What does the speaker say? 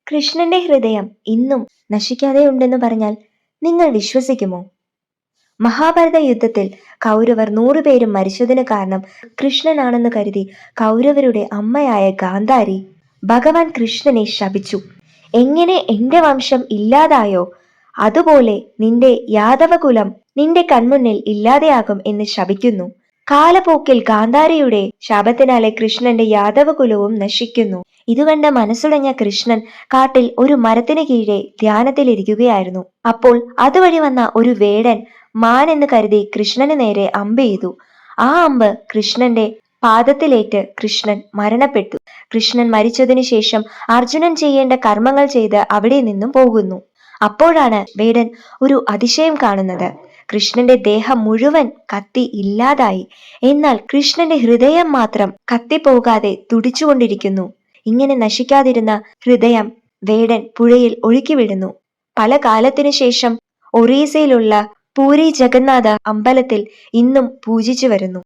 കൃഷ്ണന്റെ ഹൃദയം ഇന്നും നശിക്കാതെ ഉണ്ടെന്ന് പറഞ്ഞാൽ നിങ്ങൾ വിശ്വസിക്കുമോ? മഹാഭാരത യുദ്ധത്തിൽ കൗരവർ 100 പേരും മരിച്ചതിന് കാരണം കൃഷ്ണനാണെന്ന് കരുതി കൗരവരുടെ അമ്മയായ ഗാന്ധാരി ഭഗവാൻ കൃഷ്ണനെ ശപിച്ചു. എങ്ങനെ എന്റെ വംശം ഇല്ലാതായോ അതുപോലെ നിന്റെ യാദവകുലം നിന്റെ കൺമുന്നിൽ ഇല്ലാതെയാകും എന്ന് ശപിക്കുന്നു. കാലപോക്കിൽ ഗാന്ധാരിയുടെ ശാപത്തിനാലെ കൃഷ്ണന്റെ യാദവകുലവും നശിക്കുന്നു. ഇതുകണ്ട മനസ്സുടഞ്ഞ കൃഷ്ണൻ കാട്ടിൽ ഒരു മരത്തിന് കീഴെ ധ്യാനത്തിലിരിക്കുകയായിരുന്നു. അപ്പോൾ അതുവഴി വന്ന ഒരു വേടൻ മാൻ എന്ന് കരുതി കൃഷ്ണന് നേരെ അമ്പെയ്തു. ആ അമ്പ് കൃഷ്ണന്റെ പാദത്തിലേറ്റ് കൃഷ്ണൻ മരണപ്പെട്ടു. കൃഷ്ണൻ മരിച്ചതിനു ശേഷം അർജുനൻ ചെയ്യേണ്ട കർമ്മങ്ങൾ ചെയ്ത് അവിടെ നിന്നും പോകുന്നു. അപ്പോഴാണ് വേടൻ ഒരു അതിശയം കാണുന്നത്. കൃഷ്ണന്റെ ദേഹം മുഴുവൻ കത്തി ഇല്ലാതായി. എന്നാൽ കൃഷ്ണന്റെ ഹൃദയം മാത്രം കത്തിപ്പോകാതെ തുടിച്ചുകൊണ്ടിരിക്കുന്നു. ഇങ്ങനെ നശിക്കാതിരുന്ന ഹൃദയം വേടൻ പുഴയിൽ ഒഴുക്കിവിടുന്നു. പല കാലത്തിനു ശേഷം ഒറീസയിലുള്ള പൂരി ജഗന്നാഥ അമ്പലത്തിൽ ഇന്നും പൂജിച്ചു വരുന്നു.